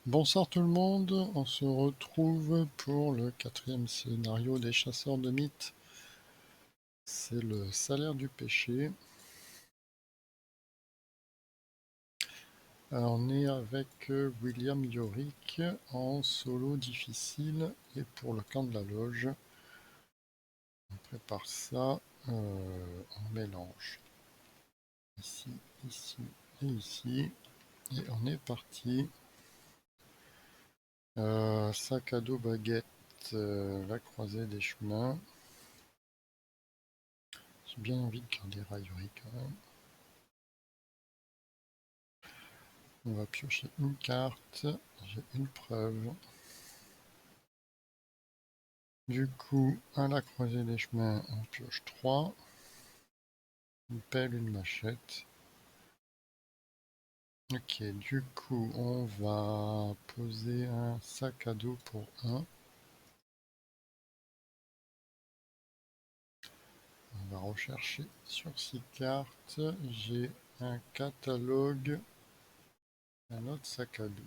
Bonsoir tout le monde, on se retrouve pour le quatrième scénario des chasseurs de mythes. C'est le salaire du péché. On est avec William Yorick en solo difficile et pour le camp de la loge. On prépare ça, on mélange ici, ici et ici. Et on est parti. Sac à dos baguette, la croisée des chemins. J'ai bien envie de garder Rayuri quand même. On va piocher une carte, j'ai une preuve. Du coup, à la croisée des chemins, on pioche 3. Une pelle, une machette. Ok, du coup, on va poser un sac à dos pour 1. On va rechercher sur 6 cartes. J'ai un catalogue, un autre sac à dos.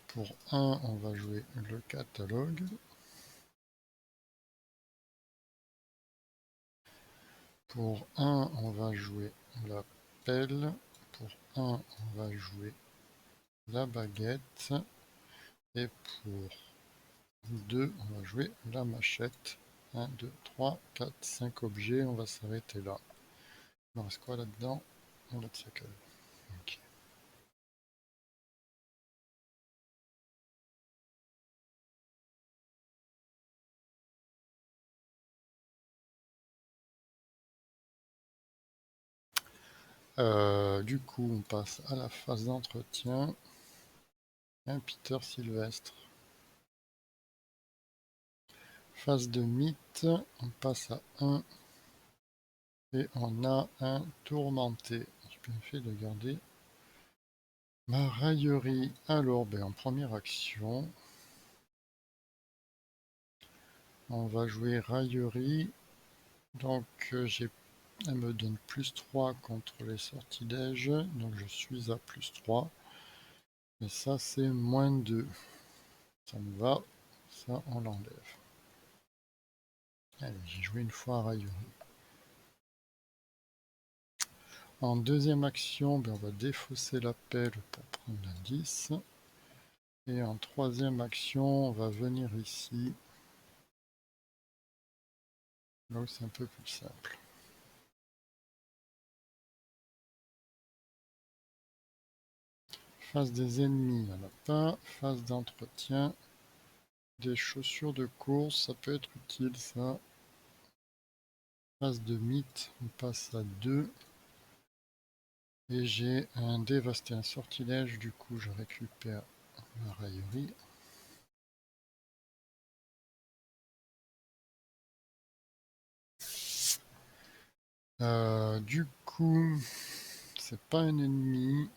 Pour 1, on va jouer le catalogue. Pour 1, on va jouer la pelle. Pour 1, on va jouer la baguette. Et pour 2, on va jouer la machette. 1, 2, 3, 4, 5 objets. On va s'arrêter là. Il me reste quoi là-dedans? On a de sac à dos. Ok. Du coup, on passe à la phase d'entretien. Un Peter Sylvestre. Phase de mythe, on passe à 1. Et on a un tourmenté. J'ai bien fait de garder ma raillerie. Alors, en première action, on va jouer raillerie. Donc, elle me donne plus 3 contre les sortilèges. Donc, je suis à plus 3. Et ça, c'est moins 2. Ça me va. Ça, on l'enlève. Allez, j'ai joué une fois à raillerie. En deuxième action, on va défausser la pelle pour prendre l'indice. Et en troisième action, on va venir ici. Là où c'est un peu plus simple. Phase des ennemis, il n'y en a pas. Phase d'entretien. Des chaussures de course, ça peut être utile ça. Phase de mythe, on passe à 2. Et j'ai un dévasté, un sortilège, du coup je récupère ma raillerie. Du coup, c'est pas un ennemi.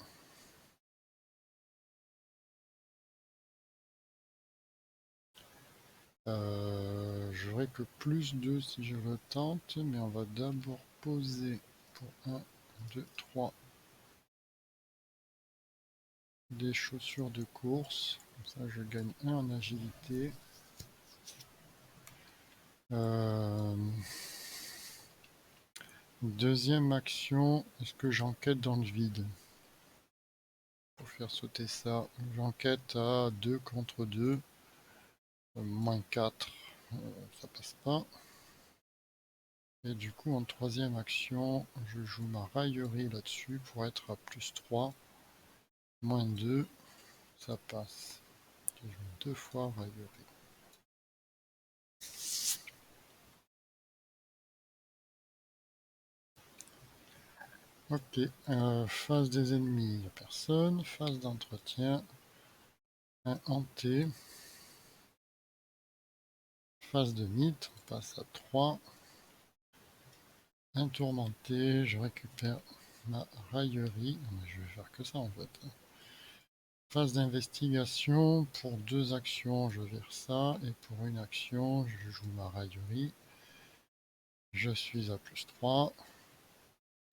J'aurai que plus 2 si je le tente, mais on va d'abord poser pour 1, 2, 3 des chaussures de course. Comme ça je gagne 1 en agilité. Deuxième action, est-ce que j'enquête dans le vide? Pour faire sauter ça, j'enquête à 2 contre 2. Moins 4, ça passe pas. Et du coup, en troisième action, je joue ma raillerie là-dessus pour être à plus 3. Moins 2, ça passe. Je joue 2 fois raillerie. Ok, phase des ennemis, il n'y a personne. Phase d'entretien, un hanté. Phase de mythe, on passe à 3. Un tourmenté, je récupère ma raillerie. Je vais faire que ça en fait. Phase d'investigation, pour 2 actions, je vire ça. Et pour une action, je joue ma raillerie. Je suis à plus 3.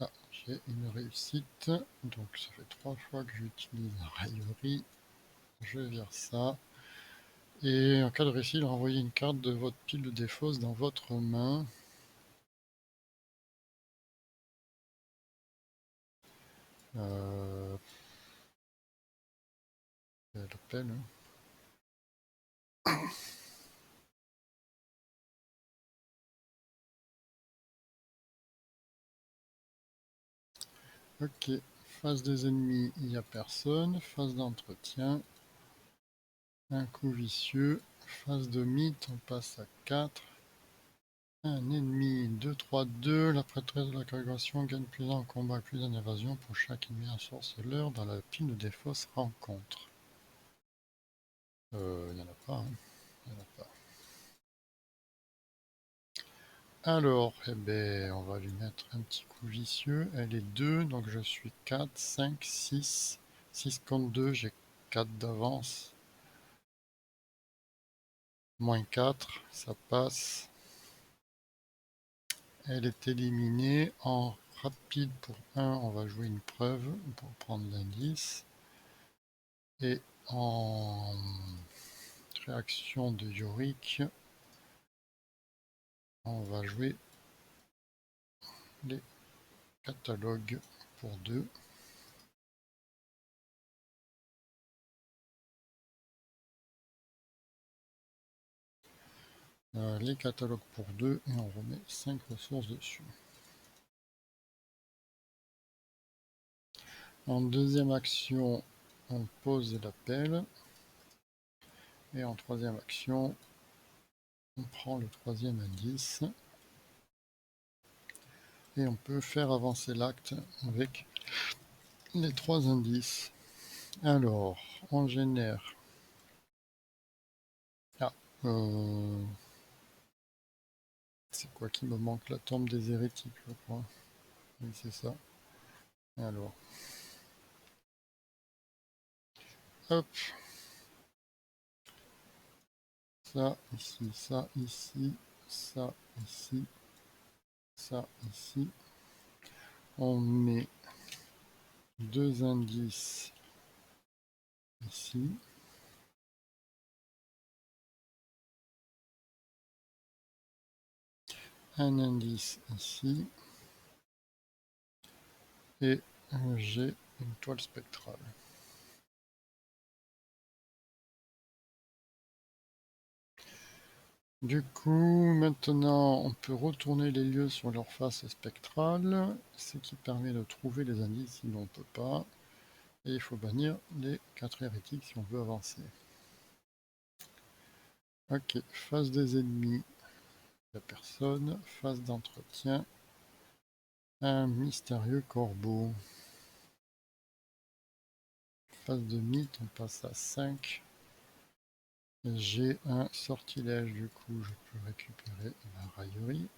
Ah, j'ai une réussite. Donc ça fait 3 fois que j'utilise la raillerie. Je vire ça. Et en cas de réussite, renvoyez une carte de votre pile de défausse dans votre main. Elle appelle. Ok. Face des ennemis, il n'y a personne. Phase d'entretien. Un coup vicieux. Phase de mythe, on passe à 4. Un ennemi, 2-3-2. La prêtresse de la congrégation gagne plus en combat, plus en évasion pour chaque ennemi en sorceleur dans la pile des fausses rencontres. Il n'y en a pas, hein. Il y en a pas. Alors, eh ben, on va lui mettre un petit coup vicieux. Elle est 2, donc je suis 4, 5, 6. 6 contre 2, j'ai 4 d'avance. Moins 4, ça passe. Elle est éliminée. En rapide pour 1, on va jouer une preuve pour prendre l'indice. Et en réaction de Yorick, on va jouer les catalogues pour 2. Les catalogues pour 2 et on remet 5 ressources dessus. En deuxième action, on pose l'appel. Et en troisième action, on prend le troisième indice. Et on peut faire avancer l'acte avec les 3 indices. Alors, on génère... Ah, c'est quoi qui me manque? La tombe des hérétiques, je crois. Oui, c'est ça. Alors, hop. Ça, ici, ça, ici, ça, ici, ça, ici. On met 2 indices ici. Un indice ici. Et j'ai une toile spectrale. Du coup, maintenant, on peut retourner les lieux sur leur face spectrale, ce qui permet de trouver les indices, sinon on ne peut pas. Et il faut bannir les 4 hérétiques si on veut avancer. Ok, phase des ennemis, il n'y a personne. Phase d'entretien, un mystérieux corbeau. Phase de mythe, on passe à 5. J'ai un sortilège, du coup je peux récupérer la raillerie.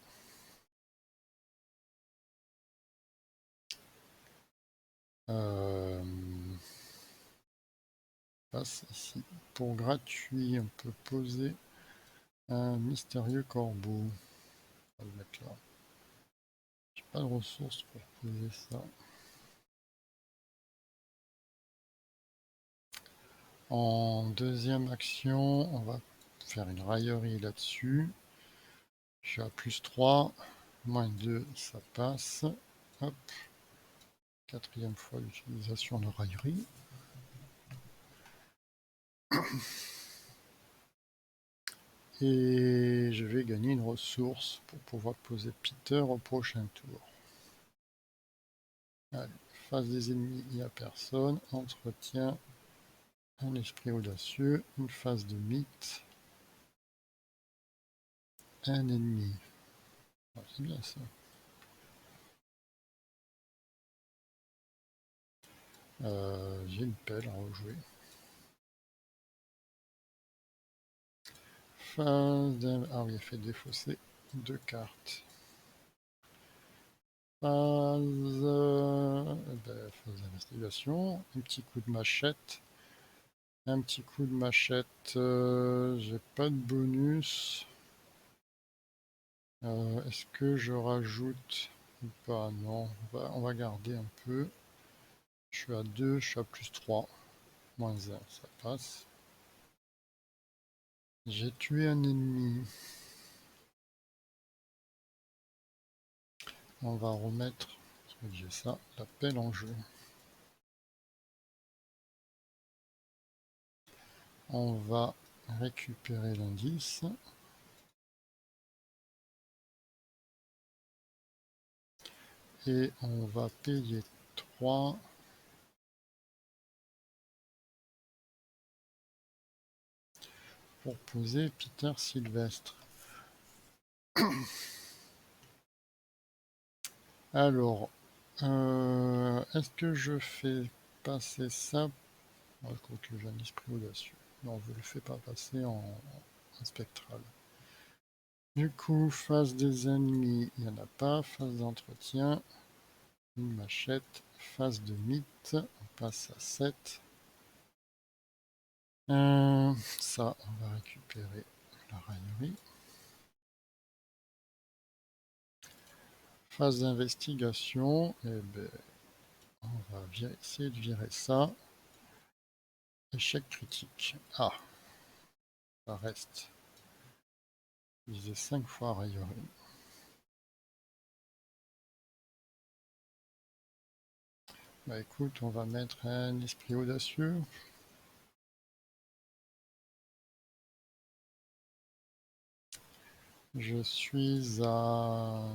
Passe ici. Pour gratuit, on peut poser un mystérieux corbeau. On va le mettre là. J'ai pas de ressources pour poser ça. En deuxième action, on va faire une raillerie là-dessus. Je suis à plus 3, moins 2, ça passe. Hop. Quatrième fois l'utilisation de raillerie. Et je vais gagner une ressource pour pouvoir poser Peter au prochain tour. Allez, face des ennemis, il n'y a personne. Entretien, un esprit audacieux, une phase de mythe, un ennemi. Ah, c'est bien ça. J'ai une pelle à rejouer. Phase d'un... Ah oui, il fait défausser 2 cartes. Phase, phase d'investigation, un petit coup de machette. Un petit coup de machette, j'ai pas de bonus. Est-ce que je rajoute ou pas? Non, on va garder un peu. Je suis à 2, je suis à plus 3. Moins 1, ça passe. J'ai tué un ennemi. On va remettre, j'ai ça, la pelle en jeu. On va récupérer l'indice. Et on va payer 3 pour poser Peter Sylvestre. Alors, est-ce que je fais passer ça? Je crois que j'ai un esprit audacieux. Non, je ne le fais pas passer en spectral. Du coup, phase des ennemis, il n'y en a pas. Phase d'entretien, une machette. Phase de mythe, on passe à 7. Ça, on va récupérer la raillerie. Phase d'investigation, eh ben, on va essayer de virer ça. Échec critique. Ah, ça reste. Viser 5 fois raillerie. Bah écoute, on va mettre un esprit audacieux. Je suis à...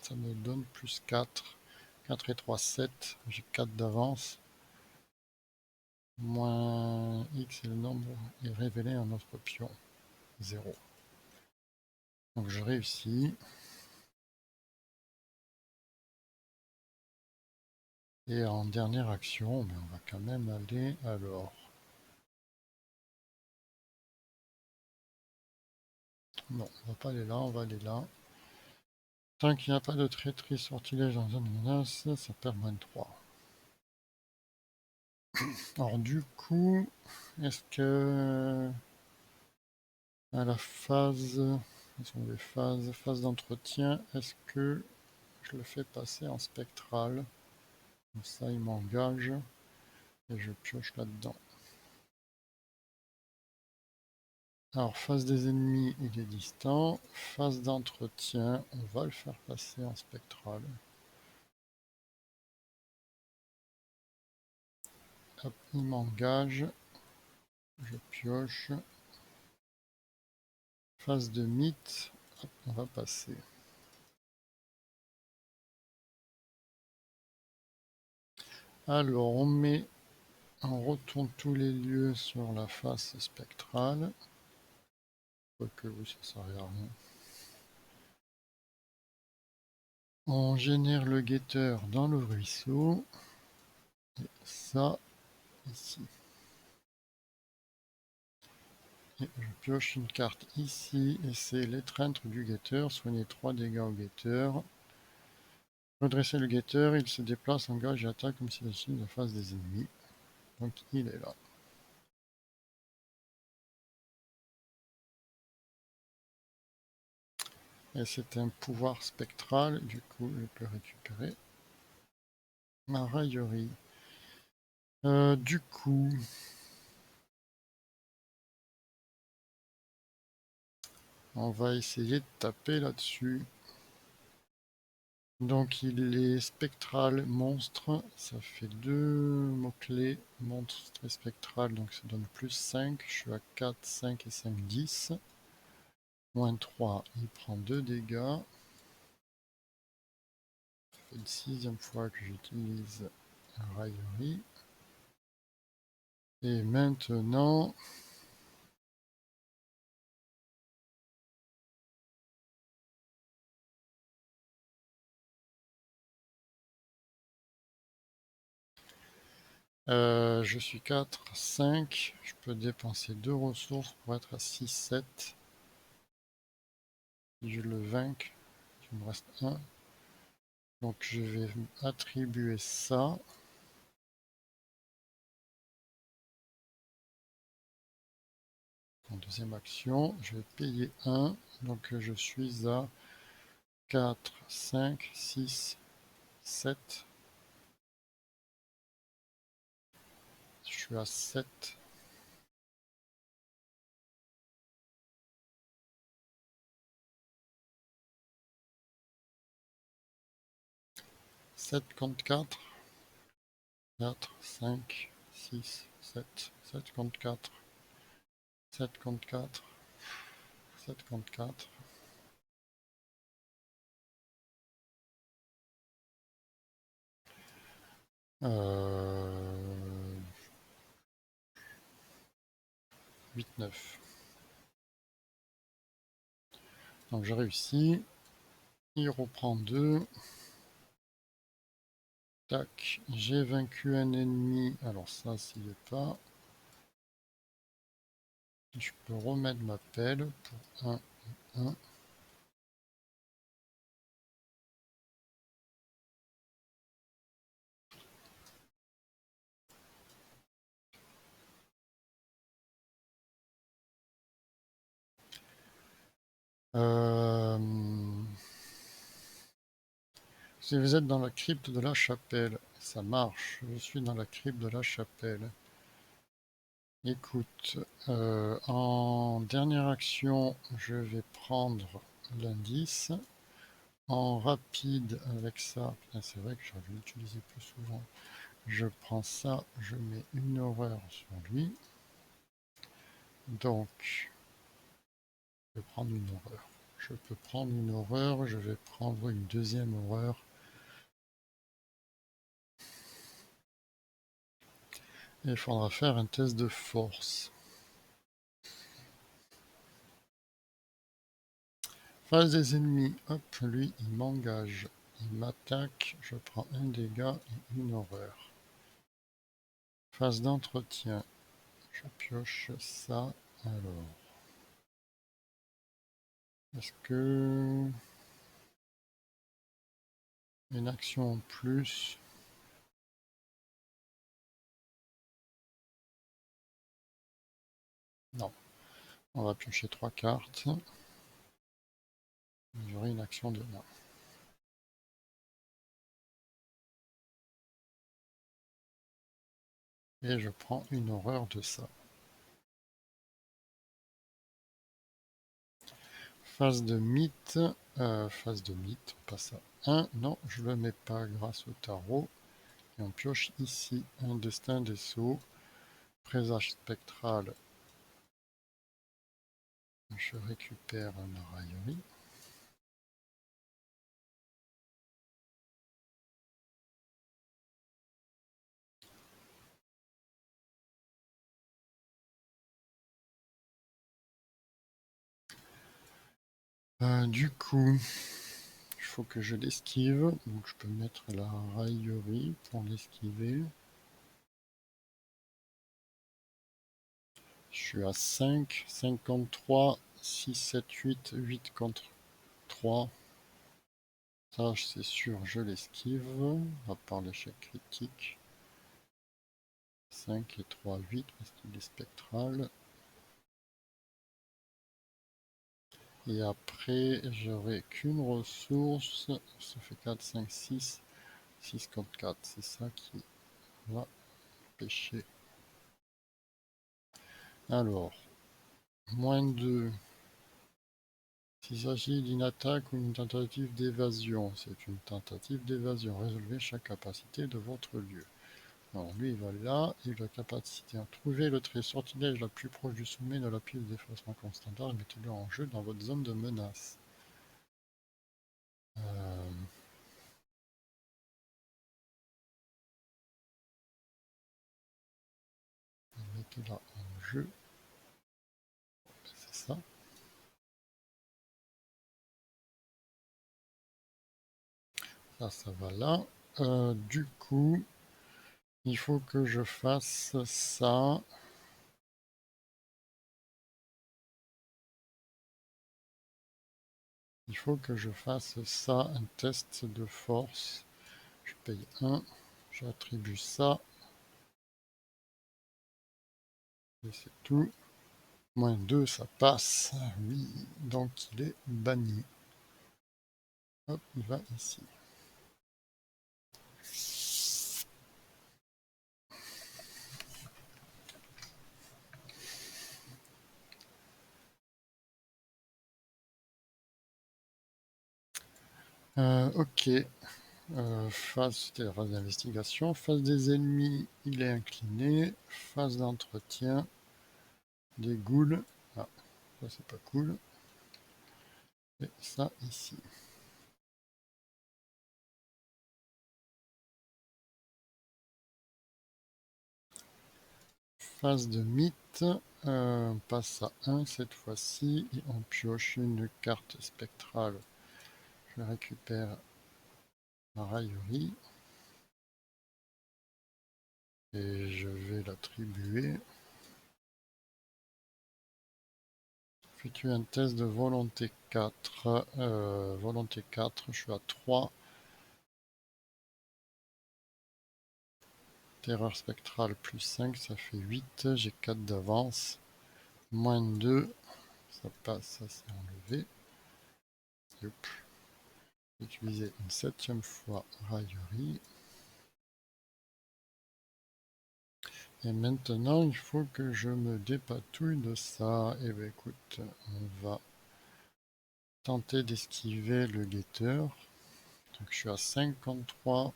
Ça me donne plus 4. 4 et 3, 7. J'ai 4 d'avance. Moins X et le nombre est révélé en notre pion. 0. Donc je réussis. Et en dernière action, mais on va quand même aller alors. Non, on va pas aller là, on va aller là. Tant qu'il n'y a pas de traîtrise sortilège dans zone de menace, ça perd moins 3. Alors du coup, est-ce que à la phase, quelles sont les phases, phase d'entretien, est-ce que je le fais passer en spectral? Comme ça il m'engage et je pioche là-dedans. Alors phase des ennemis, il est distant. Phase d'entretien, on va le faire passer en spectral. Hop, il m'engage. Je pioche. Phase de mythe, hop, on va passer. Alors on retourne tous les lieux sur la face spectrale. Quoique oui, ça sert à rien. On génère le guetteur dans le ruisseau. Et ça, ici. Et je pioche une carte ici, et c'est l'étreinte du guetteur. Soigner 3 dégâts au guetteur. Redresser le guetteur, il se déplace, engage et attaque comme s'il était en face des ennemis. Donc il est là. Et c'est un pouvoir spectral, du coup je peux récupérer ma raillerie. Du coup, on va essayer de taper là-dessus. Donc il est spectral, monstre, ça fait 2 mots-clés, monstre et spectral, donc ça donne plus 5, je suis à 4, 5 et 5, 10. Moins 3, il prend 2 dégâts. Ça fait une 6e fois que j'utilise raillerie. Et maintenant, je suis 4, 5, je peux dépenser 2 ressources pour être à 6, 7. Si je le vainc, il me reste 1. Donc je vais attribuer ça. En deuxième action, je vais payer 1. Donc je suis à 4, 5, 6, 7. Je suis à 7. 7 contre 4. 4, 5, 6, 7. 7 contre 4. 7 contre 4. 7 contre 4. Euh... 8, 9. Donc j'ai réussi. Il reprend 2. Tac. J'ai vaincu un ennemi. Alors ça, s'il est pas. Je peux remettre ma pelle pour 1, 1. Si vous êtes dans la crypte de la chapelle, ça marche. Je suis dans la crypte de la chapelle. Écoute, en dernière action, je vais prendre l'indice. En rapide avec ça, c'est vrai que j'aurais dû l'utiliser plus souvent. Je prends ça, je mets une horreur sur lui. Donc, je vais prendre une horreur. Je peux prendre une horreur, je vais prendre une deuxième horreur. Et il faudra faire un test de force. Face des ennemis, hop, lui, il m'engage. Il m'attaque, je prends un dégât et une horreur. Phase d'entretien, je pioche ça. Alors, est-ce que une action en plus? Non, on va piocher 3 cartes. J'aurai une action de moins. Et je prends une horreur de ça. Phase de mythe. Phase de mythe, on passe à 1. Non, je ne le mets pas grâce au tarot. Et on pioche ici un destin des sceaux. Présage spectral. Je récupère un raillerie. Du coup, il faut que je l'esquive. Donc je peux mettre la raillerie pour l'esquiver. Je suis à 5, 53, 6, 7, 8, 8 contre 3. Ça, c'est sûr, je l'esquive, à part l'échec critique. 5 et 3, 8, parce qu'il est spectral. Et après, j'aurai qu'une ressource. Ça fait 4, 5, 6. 6 contre 4. C'est ça qui va pêcher. Alors, moins 2. S'il s'agit d'une attaque ou une tentative d'évasion, c'est une tentative d'évasion. Résolvez chaque capacité de votre lieu. Alors lui il va là, il a la capacité à trouver le trait sortilège la plus proche du sommet de la pile d'effacement constantin et mettez-le en jeu dans votre zone de menace. Mettez-la en jeu. C'est ça. Ça va là. Du coup, il faut que je fasse ça. Il faut que je fasse ça, un test de force. Je paye 1, j'attribue ça, et c'est tout. Moins 2, ça passe. Oui, donc il est banni. Hop, il va ici. Ok. Phase, c'était la phase d'investigation. Phase des ennemis, il est incliné. Phase d'entretien des ghouls. Ah, ça c'est pas cool. Et ça ici. Phase de mythe. On passe à 1 cette fois-ci. Et on pioche une carte spectrale. Je récupère la raillerie. Et je vais l'attribuer. Effectuer un test de volonté 4. Volonté 4, je suis à 3. Terreur spectrale plus 5, ça fait 8. J'ai 4 d'avance. Moins 2, ça passe, ça c'est enlevé. Yep. Utiliser une 7e fois raillerie. Et maintenant, il faut que je me dépatouille de ça. Et bien écoute, on va tenter d'esquiver le guetteur. Donc je suis à 53.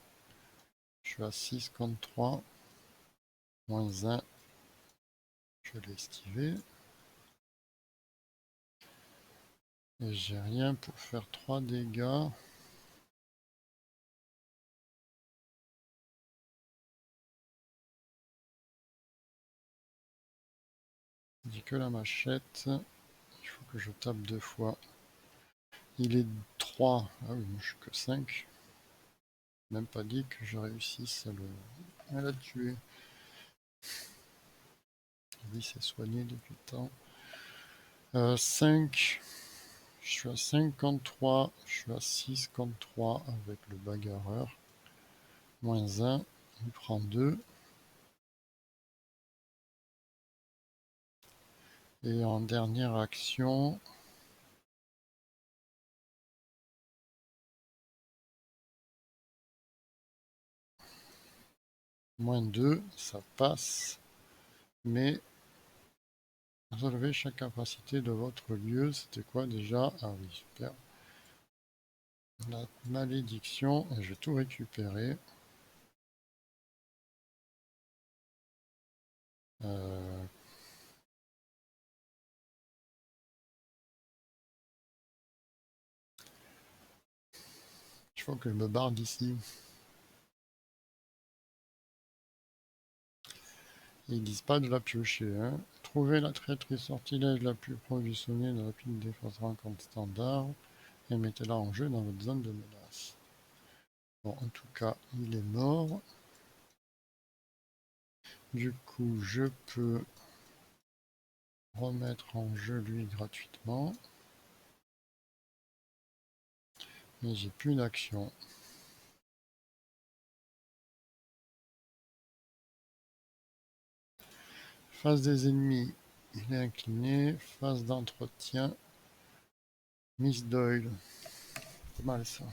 Je suis à 6 contre 3. Moins 1. Je l'ai esquivé. Et j'ai rien pour faire 3 dégâts. Il dit que la machette. Il faut que je tape 2 fois. Il est 3. Ah oui, moi je suis que 5. Même pas dit que je réussisse à la tuer. Lui s'est soigné depuis le temps. 5. Je suis à 53. Je suis à 6 contre 3 avec le bagarreur. Moins 1. Il prend 2. Et en dernière action, moins 2, ça passe. Mais résolvez chaque capacité de votre lieu. C'était quoi déjà? Ah oui, super. La malédiction, et je vais tout récupérer. Il faut que je me barre d'ici. Ils disent pas de la piocher. Hein. Trouvez la traîtrise sortilège la plus proche du sommet de la pile défense contre standard et mettez-la en jeu dans votre zone de menace. Bon, en tout cas, il est mort. Du coup, je peux remettre en jeu lui gratuitement. Mais j'ai plus d'action. Phase des ennemis, il est incliné. Phase d'entretien, Miss Doyle. Pas mal ça.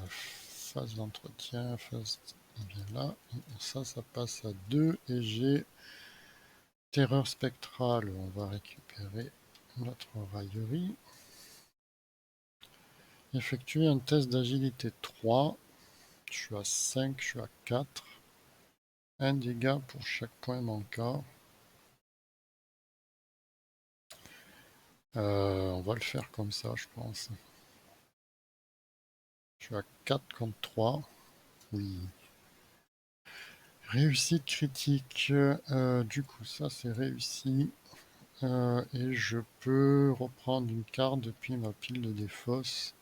Phase d'entretien, phase... bien là. Ça passe à 2 et j'ai terreur spectrale. On va récupérer notre raillerie. Effectuer un test d'agilité 3. Je suis à 5, je suis à 4. Un dégât pour chaque point manquant. On va le faire comme ça, je pense. Je suis à 4 contre 3. Oui. Réussite critique. Du coup, ça c'est réussi. Et je peux reprendre une carte depuis ma pile de défausse.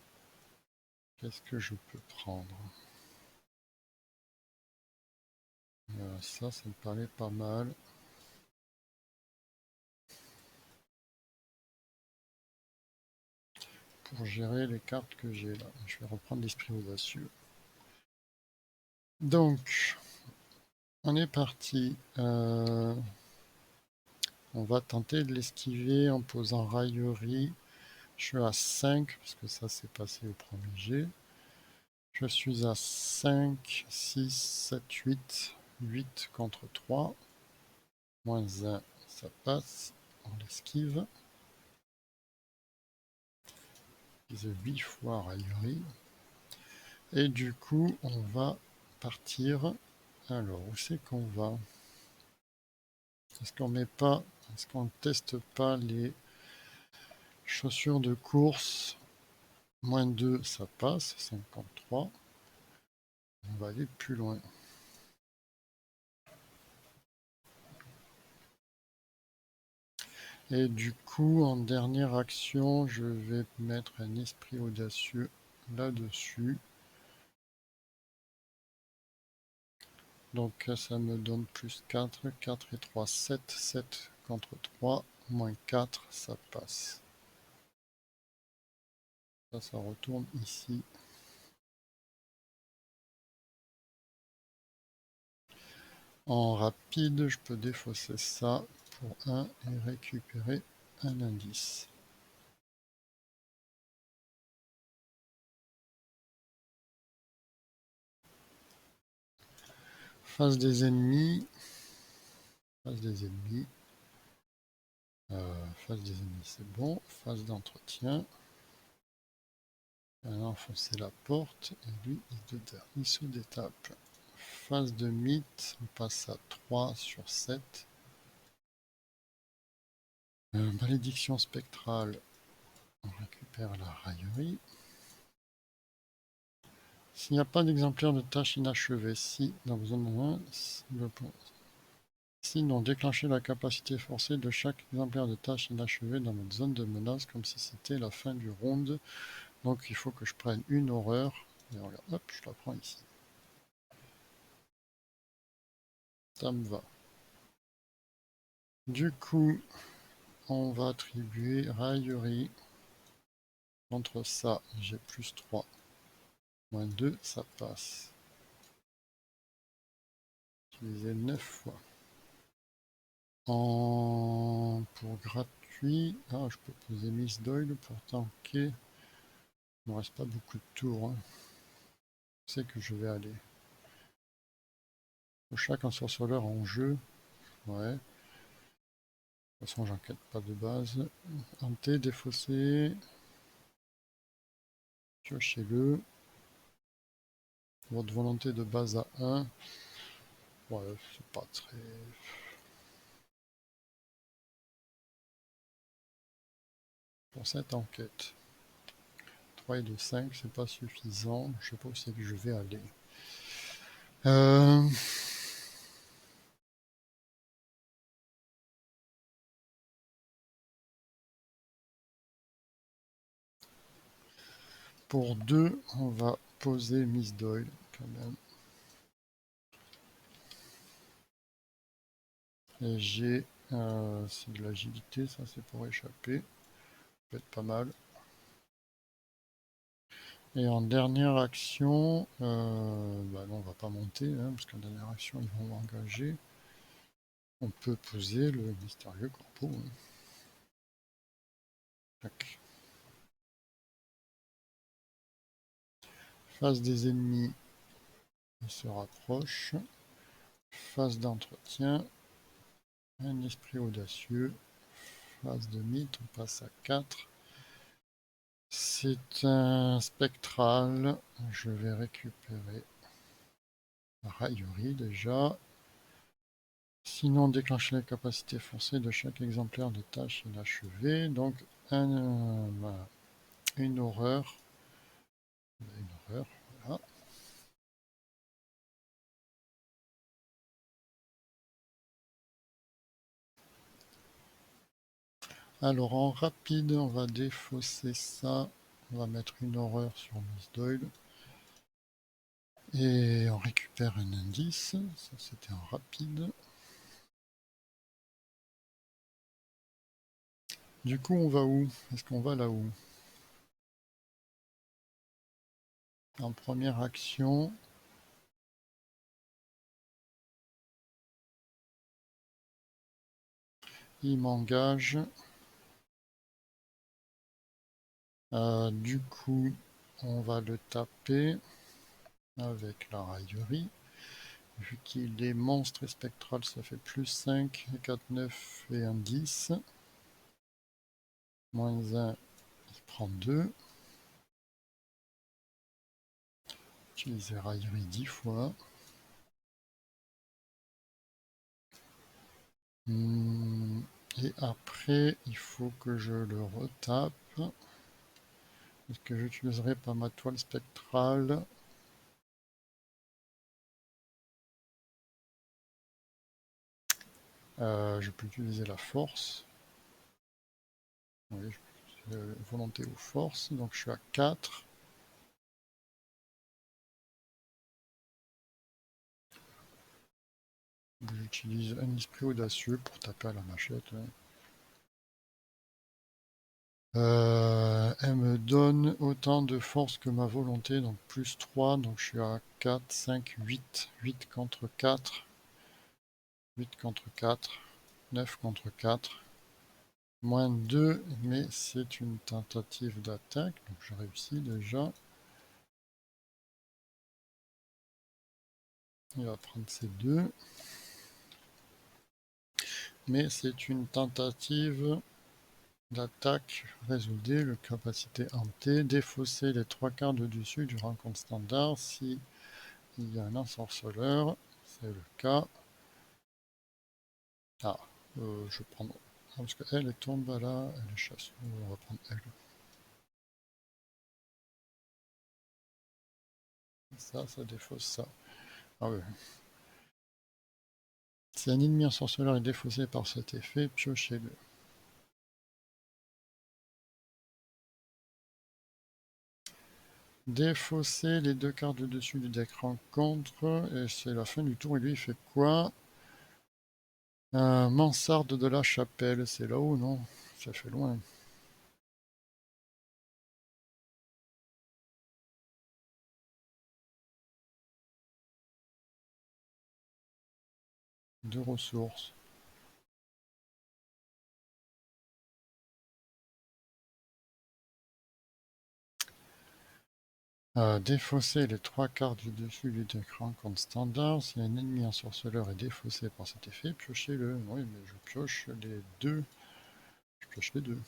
Qu'est-ce que je peux prendre? Ça me paraît pas mal. Pour gérer les cartes que j'ai là. Je vais reprendre l'esprit audacieux. Donc, on est parti. On va tenter de l'esquiver en posant raillerie. Je suis à 5, parce que ça s'est passé au premier jet. Je suis à 5, 6, 7, 8. 8 contre 3. Moins 1, ça passe. On l'esquive. C'est 8 fois raillerie. Et du coup, on va partir. Alors, où c'est qu'on va? Est-ce qu'on met pas, est-ce qu'on teste pas les chaussures de course? Moins 2, ça passe, 53. On va aller plus loin. Et du coup, en dernière action, je vais mettre un esprit audacieux là-dessus. Donc ça me donne plus 4, 4 et 3, 7, 7 contre 3, moins 4, ça passe. Ça retourne ici. En rapide, je peux défausser ça pour 1 et récupérer un indice. Face des ennemis. Face des ennemis. Face des ennemis, c'est bon. Phase d'entretien. On a enfoncé la porte et lui, il se détape. Phase de mythe, on passe à 3 sur 7. Malédiction spectrale, on récupère la raillerie. S'il n'y a pas d'exemplaire de tâche inachevée, si dans la zone 1, sinon déclencher la capacité forcée de chaque exemplaire de tâche inachevée dans votre zone de menace comme si c'était la fin du round. Donc il faut que je prenne une horreur. Et regarde, hop, je la prends ici. Ça me va. Du coup, on va attribuer raillerie. Contre ça, j'ai plus 3. Moins 2, ça passe. Utiliser 9 fois. Pour gratuit, je peux poser Miss Doyle pour tanker. Il ne me reste pas beaucoup de tours. Hein. Je sais que je vais aller. Chaque ensorceleur en jeu. Ouais. De toute façon, j'enquête pas de base. Hanté, défaussé. Piochez-le. Votre volonté de base à 1. Ouais, c'est pas très... Pour cette enquête. 3 et 2, 5, c'est pas suffisant. Je sais pas où c'est que je vais aller. Pour 2, on va poser Miss Doyle quand même. Et j'ai c'est de l'agilité, ça c'est pour échapper. Ça peut être pas mal. Et en dernière action, non, on va pas monter, hein, parce qu'en dernière action, ils vont m'engager. On peut poser le mystérieux corbeau. Hein. Tac. Face des ennemis, il se rapproche. Phase d'entretien, un esprit audacieux. Phase de mythe, on passe à 4. C'est un spectral. Je vais récupérer la raillerie déjà. Sinon, déclencher la capacité forcée de chaque exemplaire de tâche inachevée. Donc, une horreur. Une horreur, voilà. Alors, en rapide, on va défausser ça. On va mettre une horreur sur Miss Doyle. Et on récupère un indice. Ça, c'était en rapide. Du coup, on va où? Est-ce qu'on va là-haut? En première action, il m'engage. Du coup, on va le taper avec la raillerie. Vu qu'il est monstre et spectral, ça fait plus 5, 4, 9 et un 10. Moins 1, il prend 2. Utiliser raillerie 10 fois. Et après, il faut que je le retape. Est-ce que j'utiliserai pas ma toile spectrale? Je peux utiliser la force. Oui, volonté ou force. Donc je suis à 4. J'utilise un esprit audacieux pour taper à la machette. Elle me donne autant de force que ma volonté, donc plus 3, donc je suis à 4, 5, 8. 8 contre 4. 8 contre 4. 9 contre 4. Moins 2, mais c'est une tentative d'attaque, donc je réussis déjà. Il va prendre ces 2. Mais c'est une tentative d'attaque. Résoudez le capacité hantée. Défausser les 3 quarts de dessus du rencontre standard si il y a un ensorceleur. C'est le cas. Ah, je vais prendre. Parce qu'elle tombe là, elle est chasse. On va prendre elle. Ça défausse ça. Ah ouais. Si un ennemi ensorceleur est défaussé par cet effet, piochez-le. Défausser les 2 cartes de dessus du deck rencontre, et c'est la fin du tour, et lui il fait quoi? Mansarde de la Chapelle, c'est là-haut, non? Ça fait loin. Deux ressources. Défausser les 3 cartes du dessus du deck rencontre standard. Si un ennemi ensorceleur est défaussé par cet effet, piochez-le. Oui, mais je pioche les deux. Je pioche les deux.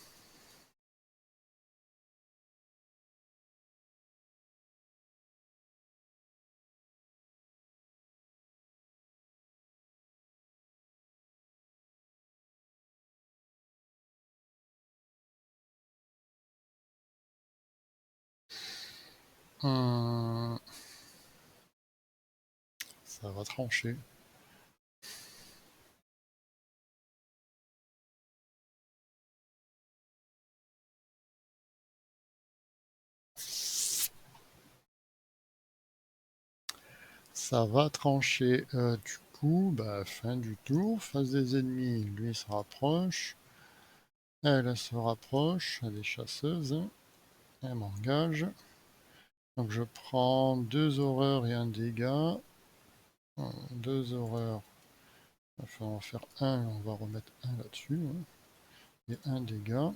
Ça va trancher. Ça va trancher. Du coup, bah, fin du tour. Face des ennemis, lui se rapproche. Elle se rapproche. Elle est chasseuse. Elle m'engage. Donc je prends 2 horreurs et un dégât. 2 horreurs. Enfin, on va faire 1 et on va remettre 1 là-dessus. Hein. Et 1 dégât.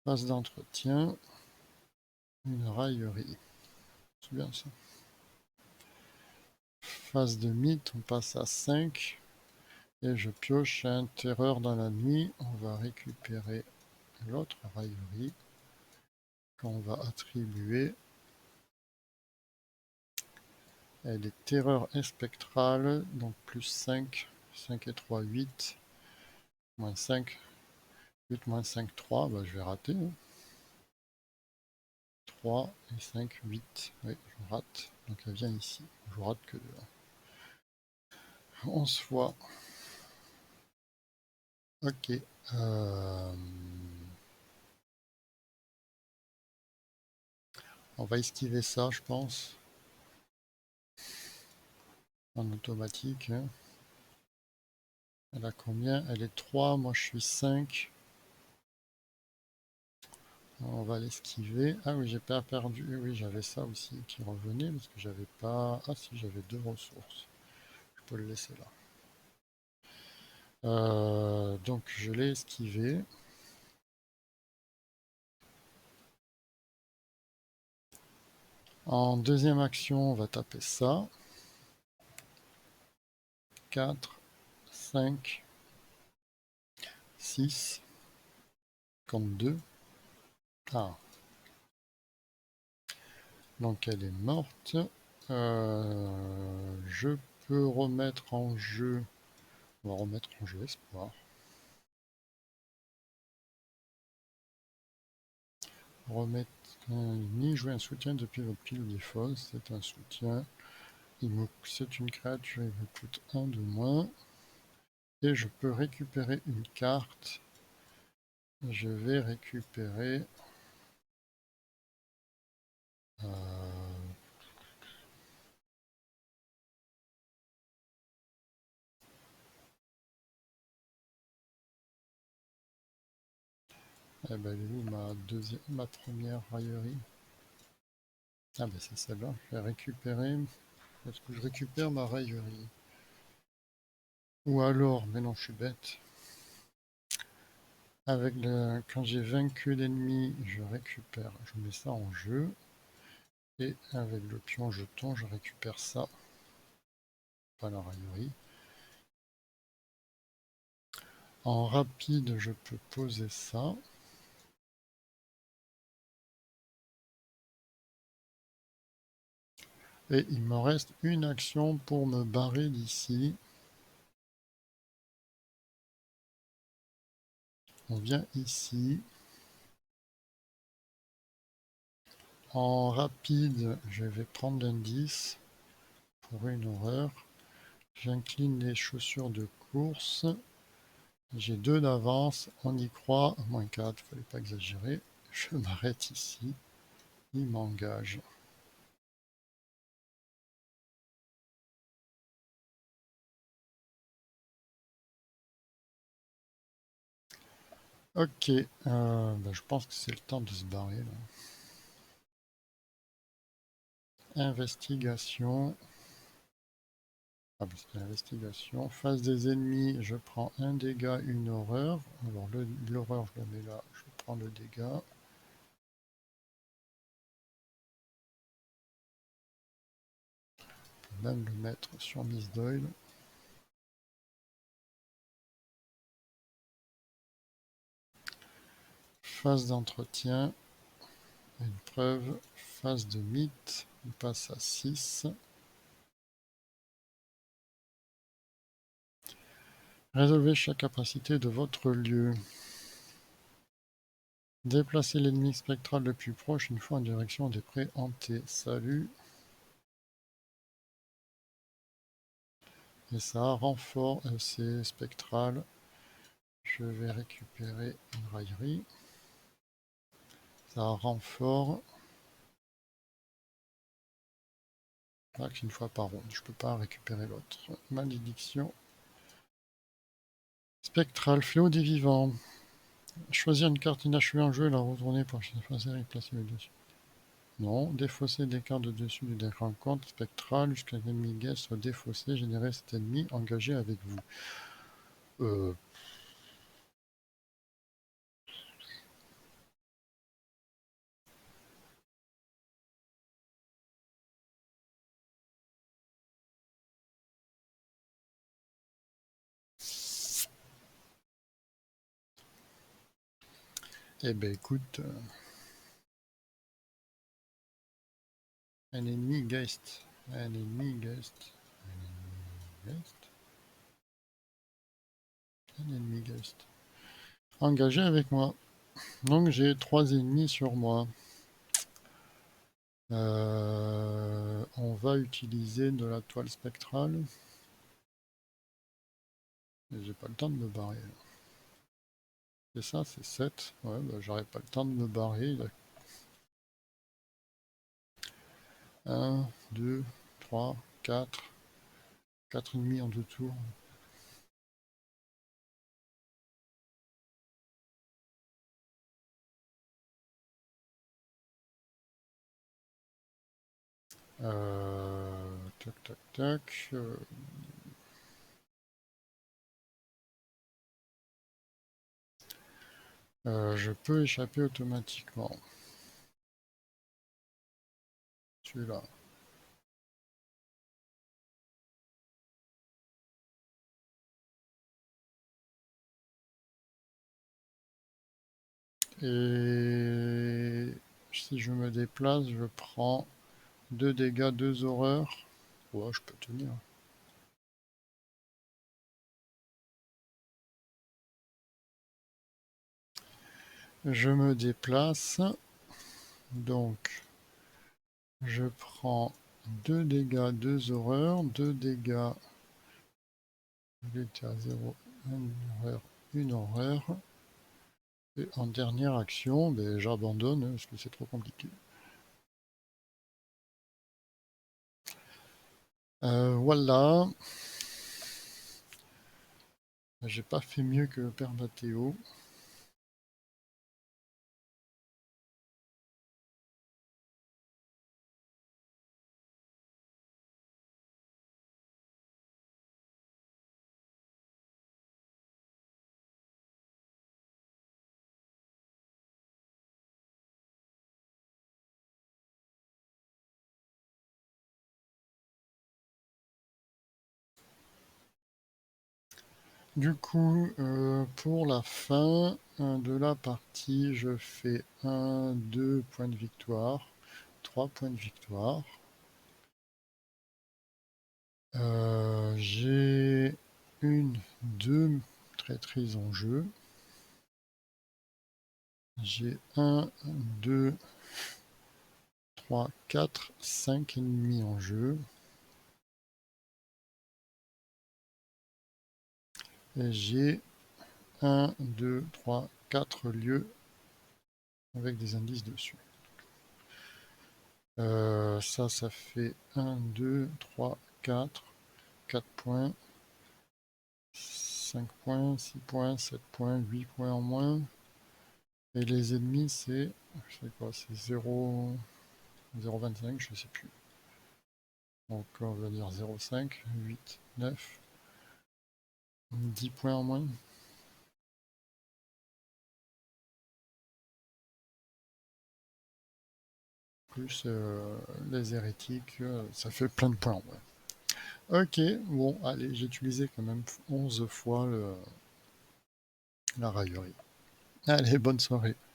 Phase d'entretien. Une raillerie. C'est bien ça. Phase de mythe, on passe à 5. Et je pioche un terreur dans la nuit. On va récupérer l'autre raillerie qu'on va attribuer. Elle est terreur et spectrale, donc plus 5. 5 et 3, 8. Moins 5. 8 moins 5, 3. Bah, je vais rater. Hein. 3 et 5, 8. Oui, je rate. Donc elle vient ici. Je rate que 2. 11 fois. Ok. On va esquiver ça, je pense. En automatique. Hein. Elle a combien? Elle est 3, moi je suis 5. On va l'esquiver. Ah oui, j'ai pas perdu. Oui, j'avais ça aussi qui revenait parce que j'avais pas. Ah si, j'avais 2 ressources. Je peux le laisser là. Donc je l'ai esquivé. En deuxième action, on va taper ça. 4, 5, 6, 52. Ah, donc elle est morte. Je peux remettre en jeu. On va remettre en jeu espoir. Remettre ni jouer un soutien depuis votre pile des fosses. C'est un soutien. C'est une créature, il me coûte 1 de moins. Et je peux récupérer une carte. Je vais récupérer. Euh, eh ben, elle est où ma première raillerie? Ah ben c'est celle-là. Je vais récupérer. Est-ce que je récupère ma raillerie? Ou alors, mais non, je suis bête. Quand j'ai vaincu l'ennemi, je récupère. Je mets ça en jeu. Et avec le pion jeton, je récupère ça. Pas la raillerie. En rapide, je peux poser ça. Et il me reste une action pour me barrer d'ici. On vient ici. En rapide, je vais prendre l'indice pour une horreur. J'incline les chaussures de course. J'ai 2 d'avance, on y croit, moins 4, fallait pas exagérer. Je m'arrête ici, il m'engage. Ok, je pense que c'est le temps de se barrer là. Investigation. Ah bah c'est l'investigation. Face des ennemis, je prends un dégât, une horreur. Alors l'horreur, je la mets là, je prends le dégât. Je peux même le mettre sur Miss Doyle. Phase d'entretien. Une preuve. Phase de mythe. On passe à 6. Résolvez chaque capacité de votre lieu. Déplacez l'ennemi spectral le plus proche une fois en direction des prés hantés. Salut. Et ça renfort c'est spectral. Je vais récupérer une raillerie. Ça renfort. Max une fois par ronde. Je peux pas récupérer l'autre. Malédiction. Spectral, fléau des vivants. Choisir une carte inachevée en jeu et la retourner pour choisir et placer le dessus. Non, défausser des cartes de dessus du deck rencontre spectral jusqu'à l'ennemi guest soit défaussé, générer cet ennemi engagé avec vous. Eh ben écoute, un ennemi Geist. Un ennemi Geist. Un ennemi Geist. Un ennemi Geist. Engagé avec moi. Donc j'ai 3 ennemis sur moi. On va utiliser de la toile spectrale. J'ai pas le temps de me barrer. C'est ça, c'est 7. Ouais, j'aurais pas le temps de me barrer. 1, 2, 3, 4. 4 ennemis en 2 tours. Tac, tac, tac. Je peux échapper automatiquement. Celui-là. Et si je me déplace, je prends 2 dégâts, 2 horreurs. Ouais, je peux tenir. Je me déplace. Donc, je prends 2 dégâts, 2 horreurs, 2 dégâts. Il était à 0, 1 horreur. Et en dernière action, ben, j'abandonne parce que c'est trop compliqué. Voilà. J'ai pas fait mieux que Père Mathéo. Du coup, pour la fin de la partie, je fais 1, 2 points de victoire, 3 points de victoire. J'ai 2 traîtrises en jeu. J'ai 1, 2, 3, 4, 5 ennemis en jeu. Et j'ai 1, 2, 3, 4 lieux avec des indices dessus. Ça fait 1, 2, 3, 4, 4 points, 5 points, 6 points, 7 points, 8 points en moins. Et les ennemis, c'est quoi? C'est 0, 0,25, je sais plus. Donc on va dire 0,5, 8, 9, 10 points en moins. Plus les hérétiques, ça fait plein de points en moins. Ok, bon, allez, j'ai utilisé quand même 11 fois la raillerie. Allez, bonne soirée.